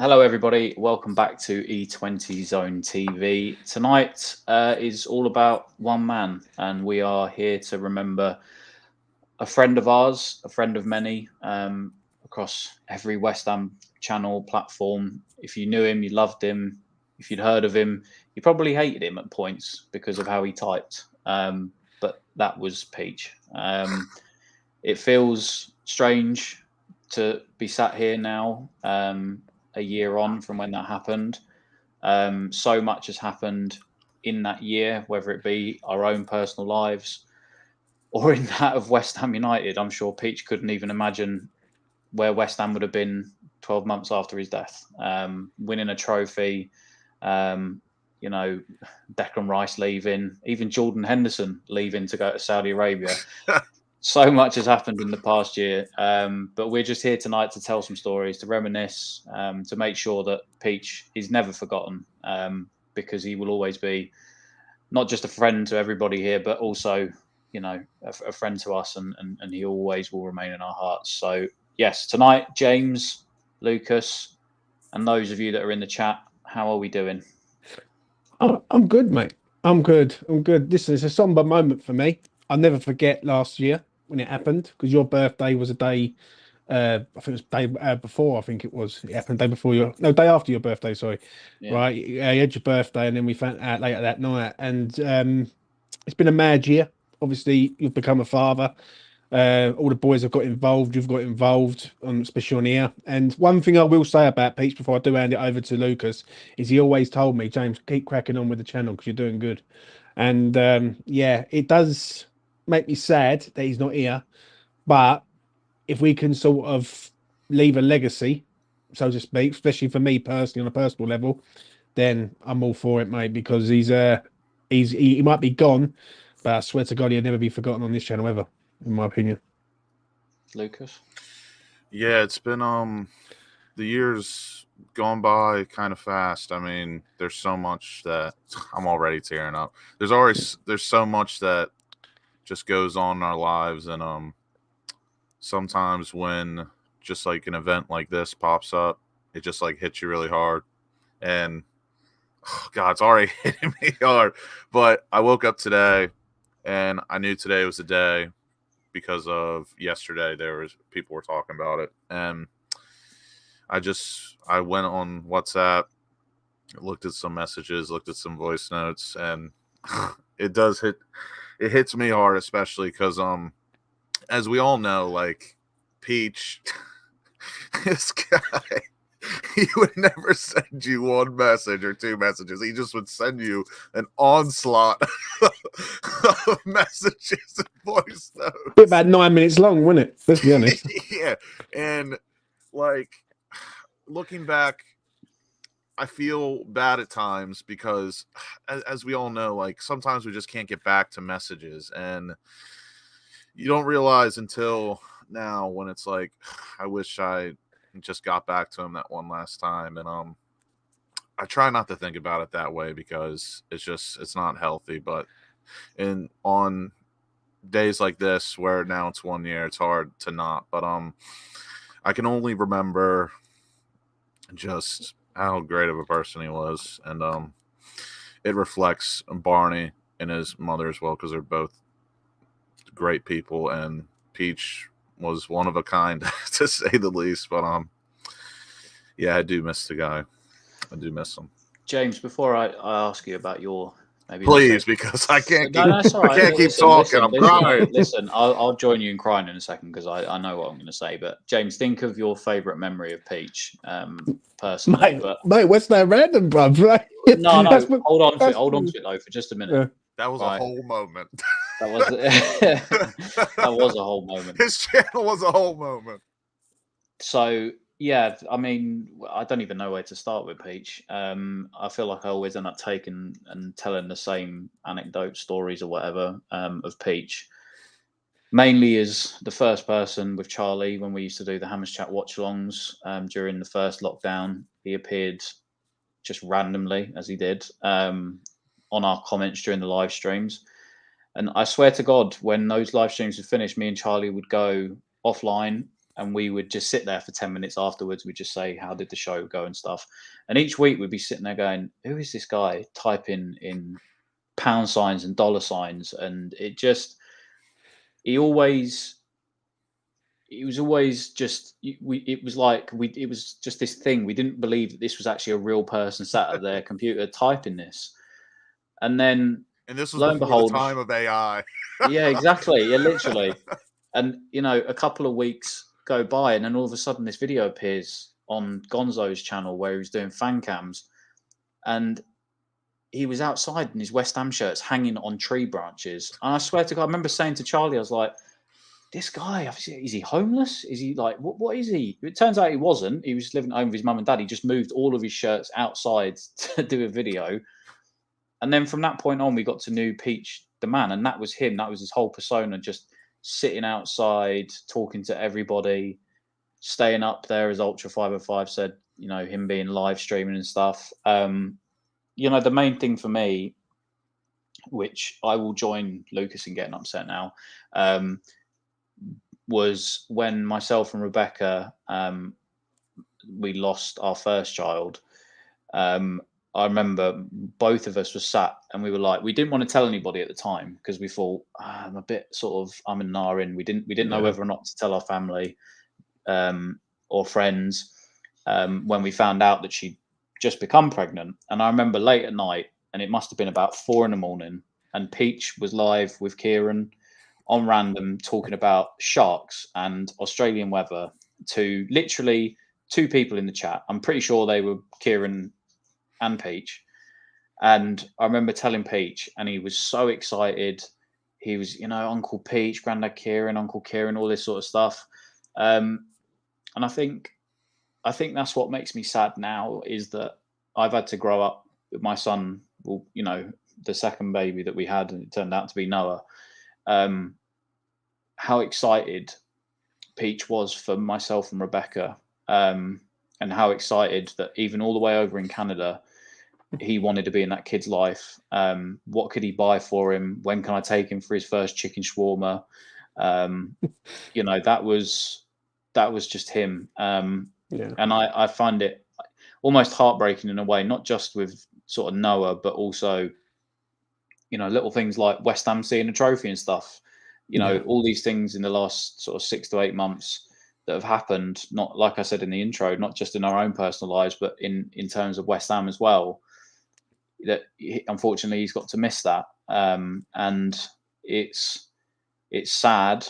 Hello, everybody. Welcome back to E20 Zone TV. Tonight is all about one man, and we are here to remember a friend of ours, a friend of many, across every West Ham channel platform. If you knew him, you loved him. If you'd heard of him, you probably hated him at points because of how he typed. But that was Peach. It feels strange to be sat here now, a year on from when that happened. So much has happened in that year, whether it be our own personal lives or in that of West Ham United. I'm sure Peach couldn't even imagine where West Ham would have been 12 months after his death. Winning a trophy, Declan Rice leaving, even Jordan Henderson leaving to go to Saudi Arabia. So much has happened in the past year, but we're just here tonight to tell some stories, to reminisce, to make sure that Peach is never forgotten, because he will always be not just a friend to everybody here, but also, a friend to us, and he always will remain in our hearts. So, yes, tonight, James, Lucas, and those of you that are in the chat, how are we doing? Oh, I'm good, mate. I'm good. I'm good. This is a somber moment for me. I'll never forget last year when it happened because your birthday was a day. I think it was day before. I think it happened day before your no day after your birthday. Sorry, Yeah. right? You had your birthday, and then we found out later that night. And it's been a mad year. Obviously, you've become a father. All the boys have got involved. You've got involved, especially on here. And one thing I will say about Peach before I do hand it over to Lucas is he always told me, James, keep cracking on with the channel because you're doing good. And yeah, it does make me sad that he's not here. But if we can sort of leave a legacy, so to speak, especially for me personally on a personal level, then I'm all for it, mate. Because he might be gone, but I swear to God, he'll never be forgotten on this channel ever, in my opinion. Lucas? Yeah, it's been the years gone by kind of fast. I mean, there's so much that I'm already tearing up. There's so much that just goes on in our lives, and sometimes when just like an event like this pops up, it just like hits you really hard, and oh God, it's already hitting me hard. But I woke up today, and I knew today was the day because of yesterday. There was people were talking about it, and I went on WhatsApp, looked at some messages, looked at some voice notes, and it hits me hard, especially because as we all know, like Peach, this guy, he would never send you one message or two messages. He just would send you an onslaught of messages and voice notes. About 9 minutes long, wasn't it? Let's be honest. Yeah, and like looking back, I feel bad at times because, as we all know, like sometimes we just can't get back to messages, and you don't realize until now when it's like, I wish I just got back to him that one last time, and I try not to think about it that way because it's not healthy. But on days like this where now it's 1 year, it's hard to not. But I can only remember just how great of a person he was, and it reflects Barney and his mother as well because they're both great people, and Peach was one of a kind to say the least. But yeah, I do miss the guy. I do miss him. James, before I ask you about your maybe please, because I can't keep, that's all right. I can't keep talking. I'm crying. Listen, I'll join you in crying in a second because I know what I'm going to say. But James, think of your favourite memory of Peach, personally. Mate, what's that random, bruv? Right? No, hold on to it though for just a minute. Yeah. That was a whole moment. That was that was a whole moment. His channel was a whole moment. So yeah, I mean, I don't even know where to start with Peach. I feel like I always end up taking and telling the same anecdote stories or whatever of Peach. Mainly as the first person with Charlie when we used to do the Hammers Chat watch-alongs during the first lockdown. He appeared just randomly, as he did, on our comments during the live streams. And I swear to God, when those live streams were finished, me and Charlie would go offline and we would just sit there for 10 minutes afterwards. We'd just say, how did the show go and stuff. And each week we'd be sitting there going, who is this guy typing in pound signs and dollar signs? And it just, it was always just, it was just this thing. We didn't believe that this was actually a real person sat at their computer typing this. And then, and this was lo and before behold, the time of AI. Yeah, exactly. Yeah, literally. And, you know, a couple of weeks go by and then all of a sudden this video appears on Gonzo's channel where he was doing fan cams, and he was outside in his West Ham shirts hanging on tree branches. And I swear to God, I remember saying to Charlie, I was like, this guy, is he homeless? Is he like, what is he? It turns out he wasn't. He was living at home with his mum and dad. He just moved all of his shirts outside to do a video. And then from that point on, we got to know Peach the man, and that was him. That was his whole persona, just sitting outside, talking to everybody, staying up there, as Ultra 505 said, you know, him being live streaming and stuff. You know, the main thing for me, which I will join Lucas in getting upset now, was when myself and Rebecca, we lost our first child. I remember both of us were sat and we were like, we didn't want to tell anybody at the time because we thought, I'm a bit sort of, I'm in Narin. We didn't know whether or not to tell our family or friends when we found out that she'd just become pregnant. And I remember late at night, and it must have been about 4 a.m, and Peach was live with Kieran on random talking about sharks and Australian weather to literally 2 people in the chat. I'm pretty sure they were Kieran and Peach. And I remember telling Peach, and he was so excited. He was, you know, Uncle Peach, Grandad Kieran, Uncle Kieran, all this sort of stuff. And I think that's what makes me sad now, is that I've had to grow up with my son, well, you know, the second baby that we had, and it turned out to be Noah. How excited Peach was for myself and Rebecca, and how excited that even all the way over in Canada, he wanted to be in that kid's life. What could he buy for him? When can I take him for his first chicken shawarma? You know, that was just him. And I find it almost heartbreaking in a way, not just with sort of Noah, but also, you know, little things like West Ham seeing a trophy and stuff. You know, all these things in the last sort of 6 to 8 months that have happened, not, like I said in the intro, not just in our own personal lives, but in terms of West Ham as well, that unfortunately he's got to miss that. And it's sad,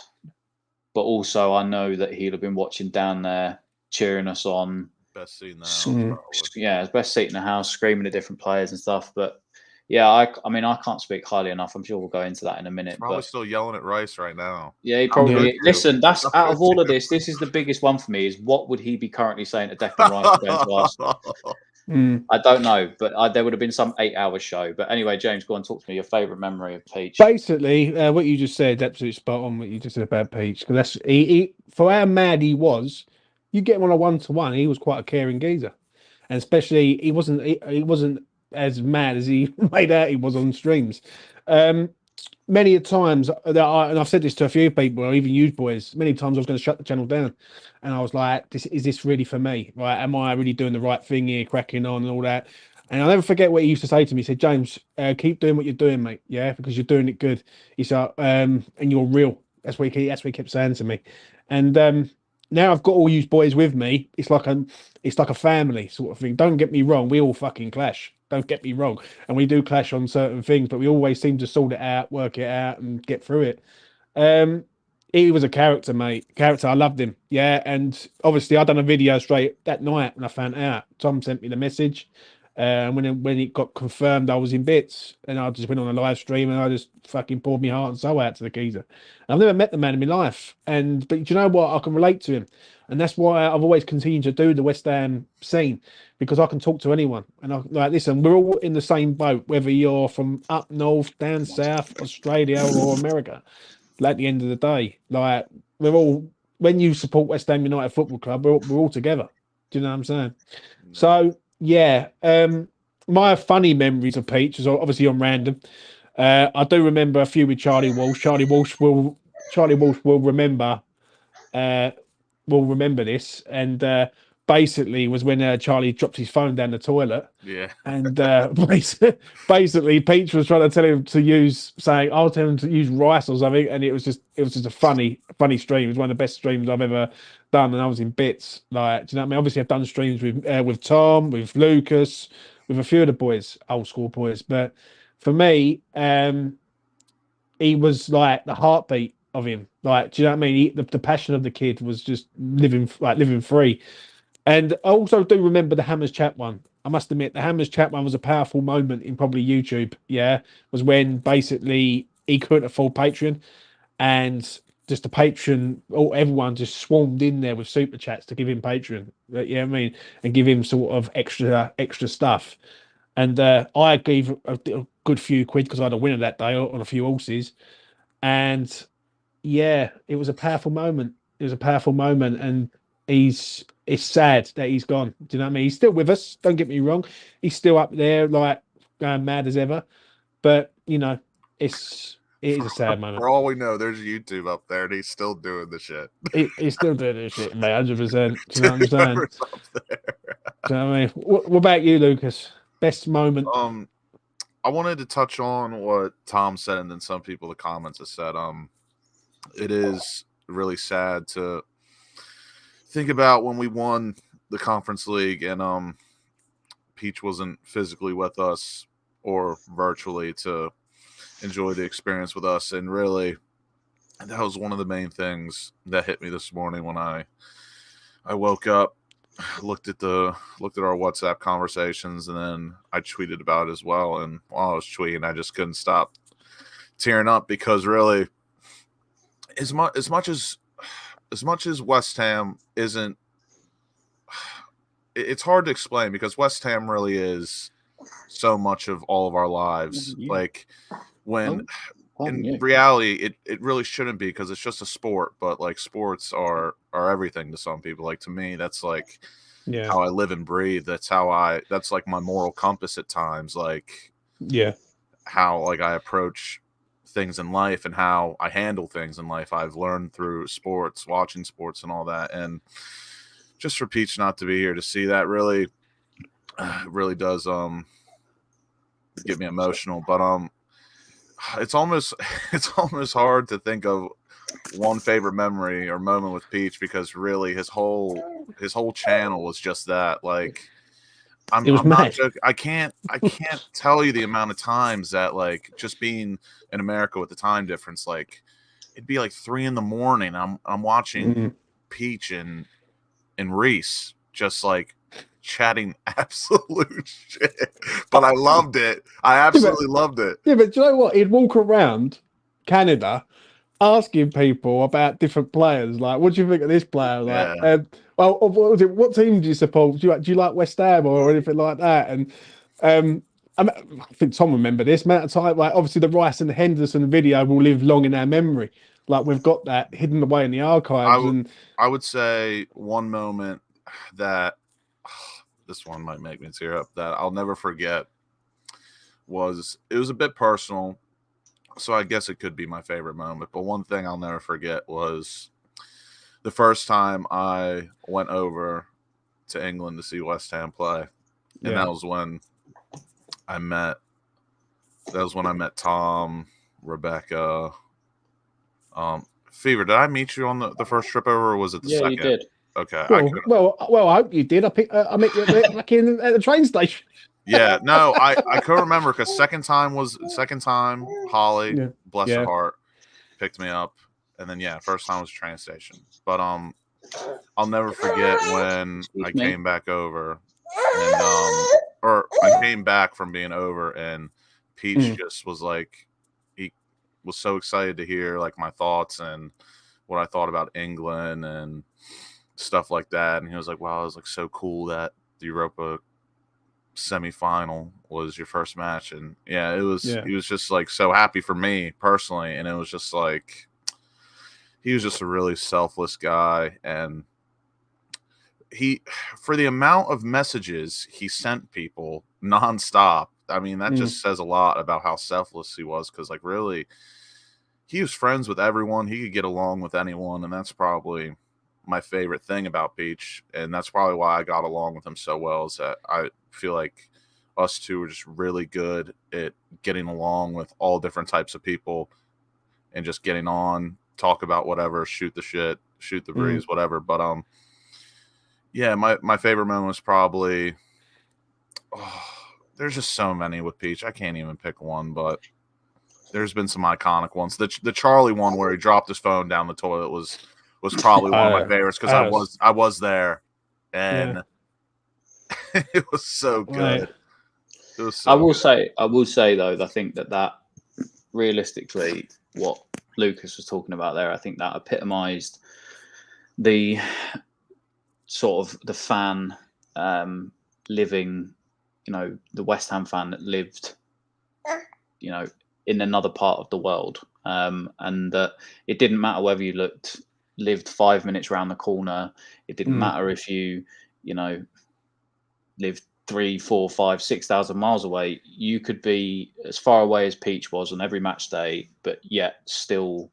but also I know that he'll have been watching down there, cheering us on. Best seat in the house. Yeah, best seat in the house, screaming at different players and stuff. But yeah, I mean, I can't speak highly enough. I'm sure we'll go into that in a minute. Probably still yelling at Rice right now. Yeah, he probably. Listen, that's out of all of this. This is the biggest one for me. Is what would he be currently saying to Declan Rice going to Arsenal? I don't know, but there would have been some 8-hour show. But anyway, James, go on, talk to me. Your favourite memory of Peach? Basically, what you just said, absolutely spot on. What you just said about Peach, because that's he for how mad he was. You get him on a 1-to-1. He was quite a caring geezer, and especially he wasn't as mad as he made out he was on streams. Many times and I've said this to a few people, or even you boys, many times I was going to shut the channel down, and I was like, is this really for me? Right? Am I really doing the right thing here, cracking on and all that? And I'll never forget what he used to say to me. He said, James, keep doing what you're doing, mate. Yeah, because you're doing it good. He said, and you're real. That's what he kept saying to me. And now I've got all you boys with me. It's like a family sort of thing. Don't get me wrong. We all fucking clash. Don't get me wrong. And we do clash on certain things, but we always seem to sort it out, work it out, and get through it. He was a character, mate. Character. I loved him. Yeah. And obviously I done a video straight that night when I found out. Tom sent me the message. When it got confirmed, I was in bits, and I just went on a live stream and I just fucking poured my heart and soul out to the geezer. I've never met the man in my life, but you know what? I can relate to him, and that's why I've always continued to do the West Ham scene, because I can talk to anyone. And I like, listen, we're all in the same boat, whether you're from up north, down south, Australia, or America. At the end of the day, like, we're all, when you support West Ham United Football Club, we're all together. Do you know what I'm saying? No. So. Yeah, my funny memories of Peach is obviously on random. I do remember a few with Charlie Walsh. Charlie Walsh will remember will remember this, and basically was when Charlie dropped his phone down the toilet. Yeah. And basically, Peach was trying to tell him to saying, "I'll tell him to use rice or something," and it was just a funny stream. It was one of the best streams I've ever done, and I was in bits. Like, do you know what I mean? Obviously, I've done streams with Tom, with Lucas, with a few of the boys, old school boys. But for me, he was like the heartbeat of him. Like, do you know what I mean? The passion of the kid was just living free. And I also do remember the Hammers Chat one. I must admit, the Hammers Chat one was a powerful moment in probably YouTube. Yeah, was when basically he couldn't afford Patreon, and just the patron, or everyone just swarmed in there with super chats to give him Patreon. Yeah, I mean, and give him sort of extra stuff. And I gave a good few quid because I had a winner that day on a few horses. And yeah, it was a powerful moment. It was a powerful moment, and it's sad that he's gone. Do you know what I mean? He's still with us. Don't get me wrong. He's still up there, like going mad as ever. But you know, it is a sad moment. For all we know, there's YouTube up there, and he's still doing the shit. He's still doing this shit, mate. 100%. Do you know what I'm saying? Do you know what I mean? What about you, Lucas? Best moment? I wanted to touch on what Tom said, and then some people in the comments have said. It is really sad to think about when we won the Conference League and Peach wasn't physically with us or virtually to enjoy the experience with us. And really, that was one of the main things that hit me this morning when I woke up, looked at our WhatsApp conversations, and then I tweeted about it as well. And while I was tweeting, I just couldn't stop tearing up because really, as much as West Ham isn't, it's hard to explain because West Ham really is so much of all of our lives. Yeah. Like when in reality, it really shouldn't be because it's just a sport, but like sports are everything to some people. Like to me, that's like how I live and breathe. That's like my moral compass at times. Like how like I approach things in life and how I handle things in life. I've learned through sports, watching sports and all that. And just for Peach not to be here to see that really does get me emotional. But it's almost hard to think of one favorite memory or moment with Peach because really his whole channel was just that. Like I'm not joking. I can't tell you the amount of times that like just being in America with the time difference, like it'd be like 3 a.m. I'm watching Peach and Reese just like chatting absolute shit. But I loved it. I absolutely loved it. Yeah, but do you know what? He'd walk around Canada asking people about different players. Like, what do you think of this player? Like, well, what was it? What team do you support? Do you like West Ham or anything like that? And I think Tom remember this amount of time. Like, obviously, the Rice and the Henderson video will live long in our memory. Like, we've got that hidden away in the archives. I would say one moment that this one might make me tear up that I'll never forget was it was a bit personal. So I guess it could be my favorite moment. But one thing I'll never forget was the first time I went over to England to see West Ham play. And that was when I met Tom, Rebecca, Fever. Did I meet you on the first trip over or was it the second? Yeah, you did. Okay. Well, I hope you did. I met you back in at the train station. Yeah, no, I couldn't remember because second time Holly, bless her heart, picked me up, and then first time was train station. But I'll never forget when I came back over, and or I came back from being over, and Peach just was like, he was so excited to hear like my thoughts and what I thought about England and stuff like that, and he was like, "Wow, it was like so cool that the Europa semi-final was your first match." And he was just like so happy for me personally, and it was just like he was just a really selfless guy, and he for the amount of messages he sent people nonstop, I mean that just says a lot about how selfless he was, because like really he was friends with everyone, he could get along with anyone, and that's probably my favorite thing about Peach, and that's probably why I got along with him so well. Is that I feel like us two are just really good at getting along with all different types of people and just getting on, talk about whatever, shoot the shit, shoot the breeze, whatever. But yeah, my favorite moment was probably there's just so many with Peach. I can't even pick one, but there's been some iconic ones. The Charlie one where he dropped his phone down the toilet was probably one of my favorites because I was there, and it was so good. It was so I will say though, I think that realistically, what Lucas was talking about there, I think that epitomized the sort of the fan living, the West Ham fan that lived, in another part of the world, and that it didn't matter whether you lived 5 minutes around the corner. It didn't matter if you lived 3, 4, 5, 6,000 miles away. You could be as far away as Peach was on every match day, but yet still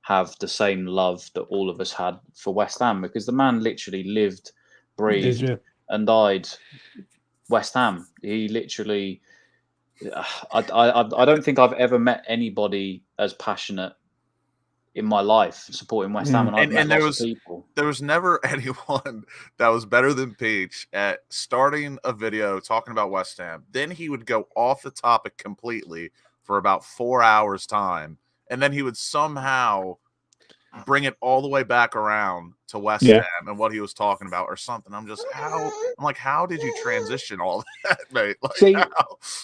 have the same love that all of us had for West Ham, because the man literally lived, breathed, and died West Ham. He literally, I don't think I've ever met anybody as passionate in my life supporting West Ham, and I've met lots of people. There was never anyone that was better than Peach at starting a video talking about West Ham. Then he would go off the topic completely for about 4 hours time, and then he would somehow bring it all the way back around to West Ham and what he was talking about or something. I'm like, how did you transition all that, mate? Like,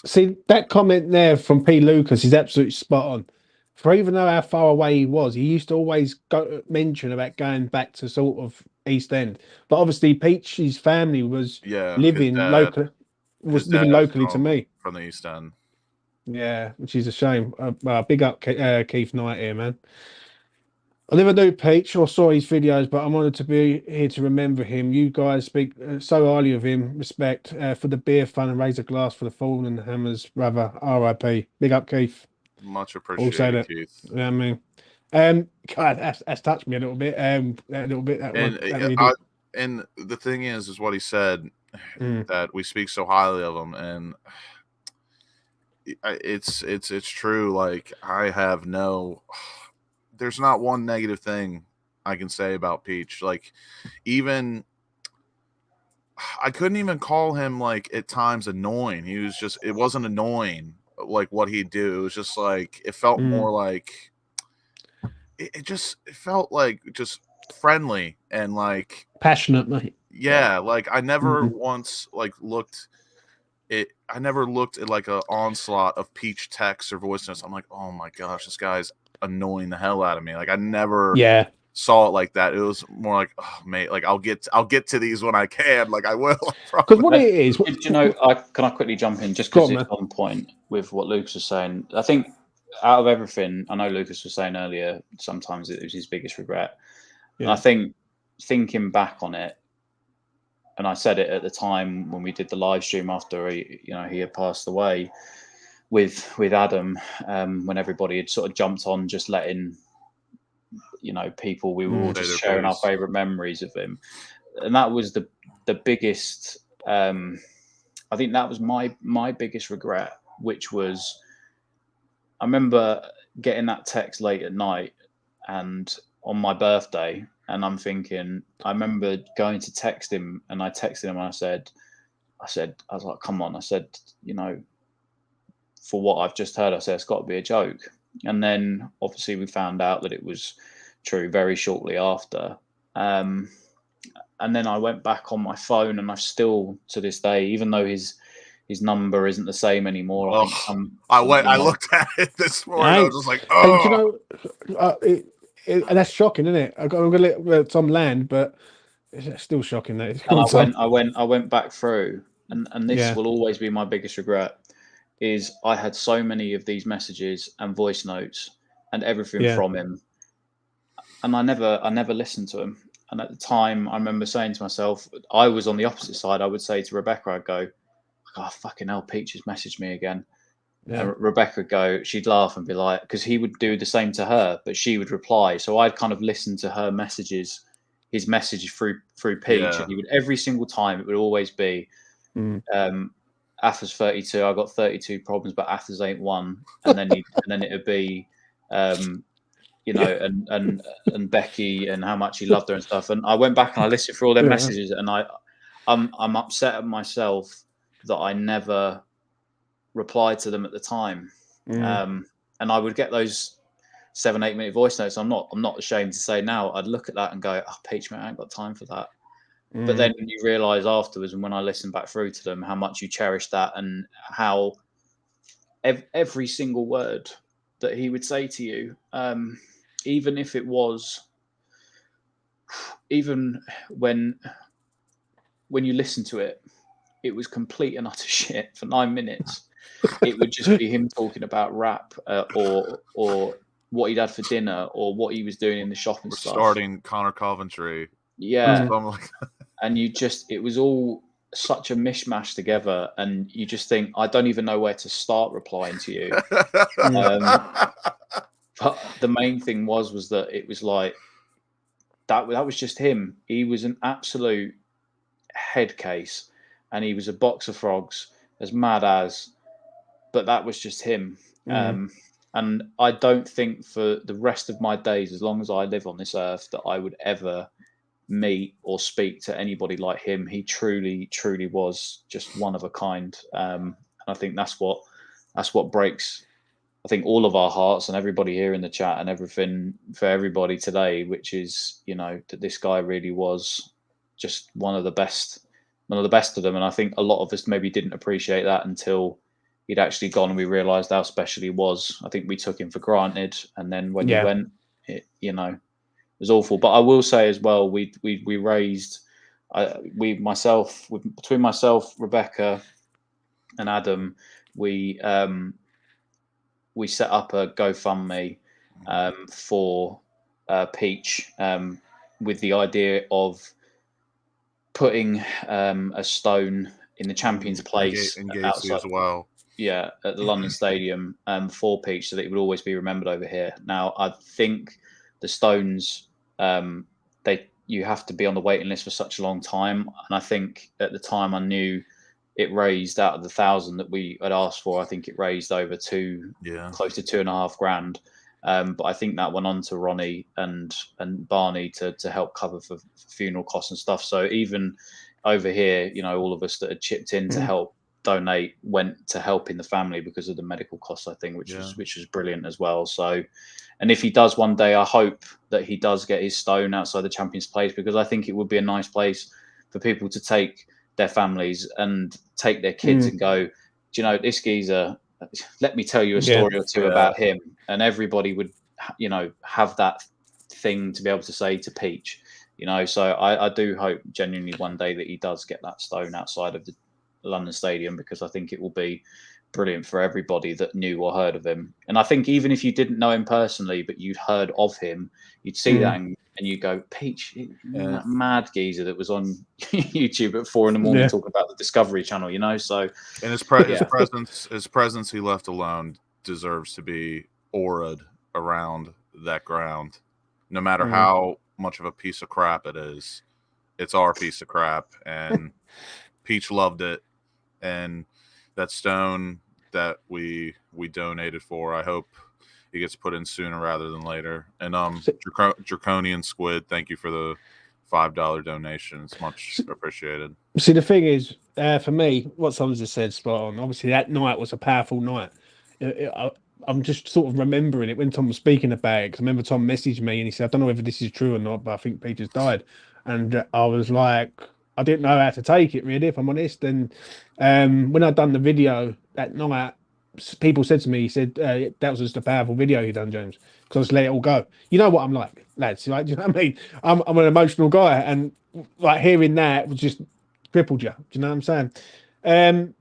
see that comment there from P. Lucas is absolutely spot on. For even though how far away he was, he used to always mention about going back to sort of East End. But obviously, Peach's family was living locally to me from the East End. Yeah, which is a shame. Big up Keith Knight here, man. I never knew Peach or saw his videos, but I'm honoured to be here to remember him. You guys speak so highly of him. Respect for the beer fun and raise a glass for the fallen Hammers brother. R.I.P. Big up, Keith. Much appreciated, Keith. Yeah, I mean, God, that's touched me a little bit. And the thing is what he said, that we speak so highly of him, and it's true. Like, there's not one negative thing I can say about Peach. Like, even I couldn't even call him, like, at times annoying. It wasn't annoying like what he'd do. It was just like, it felt more like it felt like just friendly and like passionate, mate. Yeah, like I never once looked at like an onslaught of Peach texts or voice notes. I'm like, oh my gosh, this guy's annoying the hell out of me. Like, I never saw it like that. It was more like, oh mate, like I'll get to these when I can. Like, I will. Because what it is, can I quickly jump in, just because it's on point with what Lucas was saying? I think out of everything, I know Lucas was saying earlier, sometimes it was his biggest regret. And I think thinking back on it, and I said it at the time when we did the live stream after he had passed away with Adam, when everybody had sort of jumped on, just letting people, we were all just sharing our favorite memories of him, and that was the biggest. I think that was my biggest regret, which was, I remember getting that text late at night and on my birthday, and I'm thinking, I remember going to text him, and I texted him and I was like, come on, I said, for what I've just heard, I said, it's got to be a joke. And then obviously we found out that it was true very shortly after. And then I went back on my phone, and I still, to this day, even though his number isn't the same anymore, I looked at it this morning. I was just like, oh. And and that's shocking, isn't it? I'm gonna let Tom land, but it's still shocking that it's gone. I went back through, and this will always be my biggest regret. Is I had so many of these messages and voice notes and everything from him, and I never listened to him. And at the time, I remember saying to myself, I was on the opposite side. I would say to Rebecca, I'd go, oh, fucking hell, Peach has messaged me again. Yeah. And Rebecca would go, she'd laugh and be like, because he would do the same to her, but she would reply. So I'd kind of listen to her messages his message through Peach, and he would every single time it would always be, Athers 32. I got 32 problems, but Athers ain't one. And then it would be, you know, and Becky and how much he loved her and stuff. And I went back and I listened through all their messages, and I'm upset at myself that I never replied to them at the time. And I would get those 7-8 minute voice notes. I'm not ashamed to say now. I'd look at that and go, "Oh, Peach, mate, I ain't got time for that." But then you realise afterwards, and when I listen back through to them, how much you cherish that, and how every single word that he would say to you, even if it was, even when you listen to it, it was complete and utter shit for 9 minutes. It would just be him talking about rap, or what he'd had for dinner, or what he was doing in the shop and stuff. Starting Connor Coventry. Yeah. And it was all such a mishmash together, and you just think, I don't even know where to start replying to you. But the main thing was that it was like, that was just him. He was an absolute head case, and he was a box of frogs, as mad as, but that was just him. And I don't think for the rest of my days, as long as I live on this earth, that I would ever meet or speak to anybody like him. He truly was just one of a kind. And I think that's what breaks, I think, all of our hearts, and everybody here in the chat and everything, for everybody today, which is, you know, that this guy really was just one of the best of them. And I think a lot of us maybe didn't appreciate that until he'd actually gone and we realized how special he was. I think we took him for granted, and then when he went, it, you know, was awful. But I will say as well, we raised, between myself, Rebecca, and Adam, we set up a GoFundMe for Peach, with the idea of putting a stone in the Champions Place outside as well. Yeah, at the London Stadium, for Peach, so that it would always be remembered over here. Now, I think the stones, you have to be on the waiting list for such a long time, and I think at the time I knew it raised, out of the 1,000 that we had asked for, I think it raised over close to $2,500. But I think that went on to Ronnie and Barney to help cover for funeral costs and stuff. So even over here, you know, all of us that had chipped in to help donate went to helping the family because of the medical costs, I think, which was brilliant as well. So, and if he does one day, I hope that he does get his stone outside the Champions Place, because I think it would be a nice place for people to take their families and take their kids and go, do you know, this geezer, let me tell you a story or two about him. And everybody would, you know, have that thing to be able to say to Peach, you know. So I do hope genuinely one day that he does get that stone outside of the London Stadium, because I think it will be brilliant for everybody that knew or heard of him. And I think even if you didn't know him personally, but you'd heard of him, you'd see that and you go, Peach, that mad geezer that was on YouTube at 4 a.m. talking about the Discovery Channel, you know. So, and his presence he left alone deserves to be auraed around that ground. No matter how much of a piece of crap it is, it's our piece of crap, and Peach loved it. And that stone that we donated for, I hope it gets put in sooner rather than later. And Draconian Squid, thank you for the $5 donation. It's much appreciated. See, the thing is, for me, what someone just said spot on. Obviously, that night was a powerful night. I'm just sort of remembering it when Tom was speaking about it, because I remember Tom messaged me and he said, I don't know whether this is true or not, but I think Peach has died. And I was like, I didn't know how to take it, really, if I'm honest. And when I'd done the video that night, people said to me, he said, that was just a powerful video you done, James, because I just let it all go. You know what I'm like, lads, right? Do you know what I mean? I'm an emotional guy, and like hearing that was just crippled you. Do you know what I'm saying?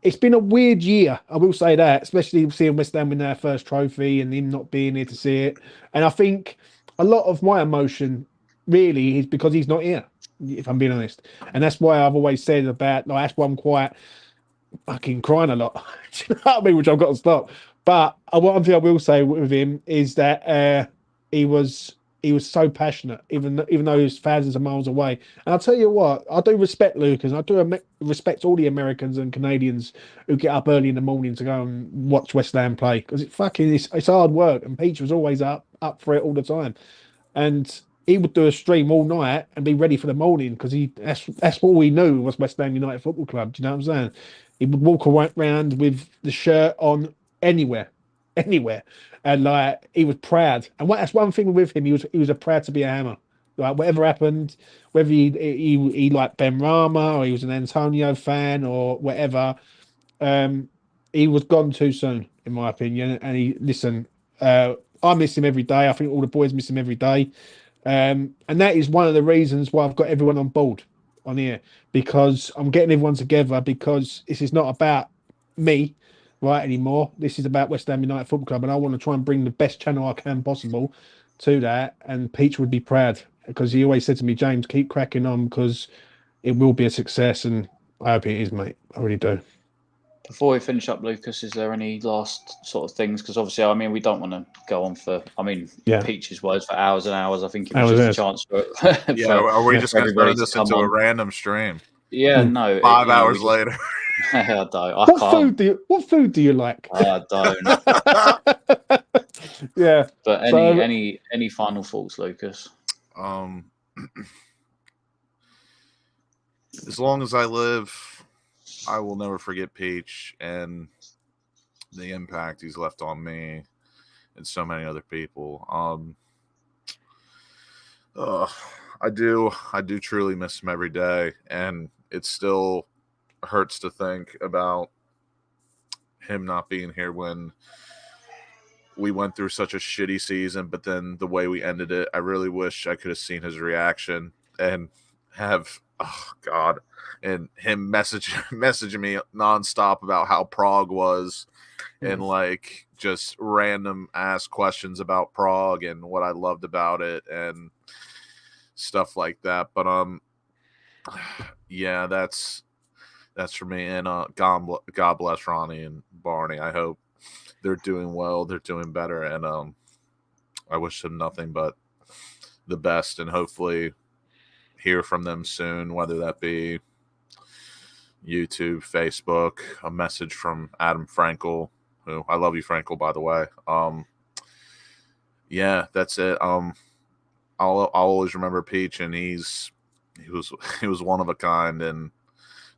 It's been a weird year, I will say that, especially seeing West Ham win their first trophy and him not being here to see it. And I think a lot of my emotion really is because he's not here, if I'm being honest. And that's why I've always said about, like, that's why I'm quite fucking crying a lot. Do you know what I mean? Which I've got to stop. But one thing I will say with him is that he was he was so passionate, even though he was thousands of miles away. And I'll tell you what, I do respect Lucas. I do respect all the Americans and Canadians who get up early in the morning to go and watch West Ham play, because it's hard work. And Peach was always up for it all the time, and he would do a stream all night and be ready for the morning, because that's what we knew was West Ham United Football Club. Do you know what I'm saying? He would walk around with the shirt on anywhere, and like he was proud. And that's one thing with him. He was a proud to be a Hammer. Like whatever happened, whether he liked Ben Rama or he was an Antonio fan or whatever, he was gone too soon, in my opinion. And I miss him every day. I think all the boys miss him every day. And that is one of the reasons why I've got everyone on board on here, because I'm getting everyone together, because this is not about me anymore. This is about West Ham United Football Club, and I want to try and bring the best channel I can possible to that. And Peach would be proud, because he always said to me, James, keep cracking on, because it will be a success, and I hope it is, mate. I really do. Before we finish up, Lucas, is there any last sort of things? Because obviously, I mean, we don't want to go on for, Peach's words for hours and hours. I think it was just a chance for are we just going to turn this into a on. random stream? Yeah, no. 5 hours later. I don't. What food do you like? I don't. Yeah. But any final thoughts, Lucas? As long as I live, I will never forget Peach and the impact he's left on me and so many other people. I do truly miss him every day, and it still hurts to think about him not being here when we went through such a shitty season, but then the way we ended it, I really wish I could have seen his reaction and have, and him messaging me nonstop about how Prague was, and like just random ass questions about Prague and what I loved about it and stuff like that. But yeah, that's for me. And God bless Ronnie and Barney. I hope they're doing well. They're doing better, and I wish them nothing but the best, and hopefully hear from them soon, whether that be YouTube, Facebook, a message from Adam Frankel, who I love you, Frankel, by the way. Yeah, that's it. I'll always remember Peach, and he was one of a kind, and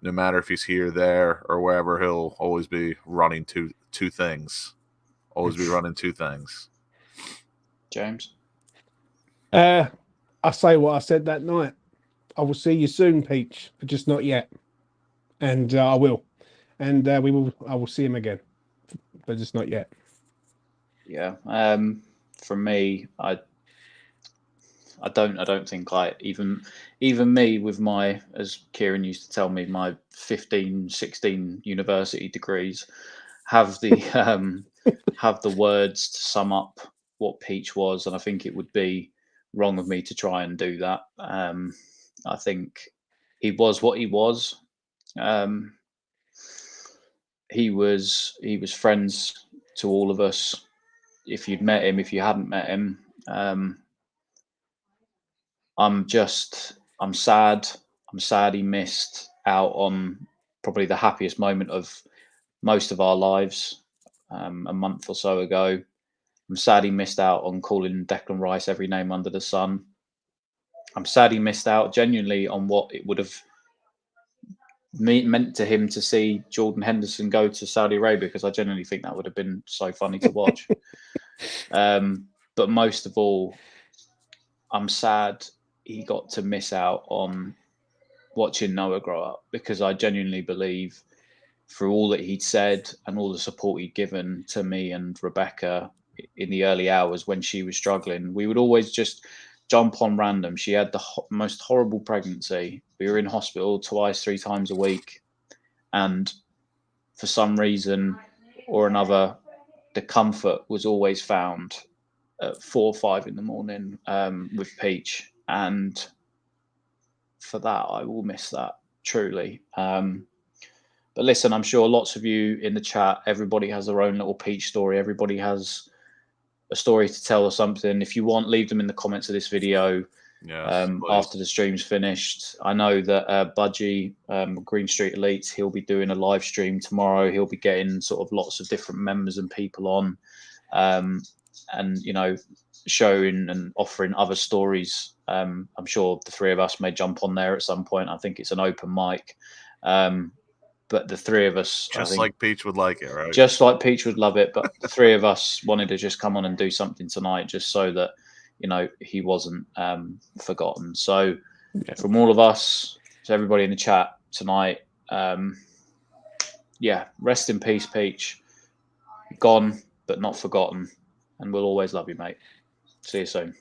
no matter if he's here, there, or wherever, he'll always be running two things. Always be running two things. James? I say what I said that night. I will see you soon, Peach, but just not yet. And I will. And I will see him again, but just not yet. Yeah. For me, I don't think even me with my, as Kieran used to tell me, my 15, 16 university degrees have the have the words to sum up what Peach was, and I think it would be wrong of me to try and do that. I think he was what he was. He was friends to all of us. If you'd met him, if you hadn't met him, I'm sad. I'm sad he missed out on probably the happiest moment of most of our lives a month or so ago. I'm sad he missed out on calling Declan Rice every name under the sun. I'm sad he missed out genuinely on what it would have meant to him to see Jordan Henderson go to Saudi Arabia, because I genuinely think that would have been so funny to watch. But most of all, I'm sad he got to miss out on watching Noah grow up, because I genuinely believe, through all that he'd said and all the support he'd given to me and Rebecca in the early hours when she was struggling, we would always just jump on random. She had the most horrible pregnancy. We were in hospital twice, 3 times a week. And for some reason or another, the comfort was always found at 4 or 5 in the morning with Peach. And for that, I will miss that, truly. But listen, I'm sure lots of you in the chat, everybody has their own little Peach story. Everybody has a story to tell or something, if you want, leave them in the comments of this video. Yes, After the stream's finished. I know that Budgie, Green Street Elites, he'll be doing a live stream tomorrow. He'll be getting sort of lots of different members and people on, and you know, showing and offering other stories. I'm sure the three of us may jump on there at some point. I think it's an open mic, but the three of us, just I think, like Peach would like it, right? just like Peach would love it. But the three of us wanted to just come on and do something tonight, just so that, you know, he wasn't forgotten. So from all of us to everybody in the chat tonight, yeah, rest in peace, Peach. Gone, but not forgotten. And we'll always love you, mate. See you soon.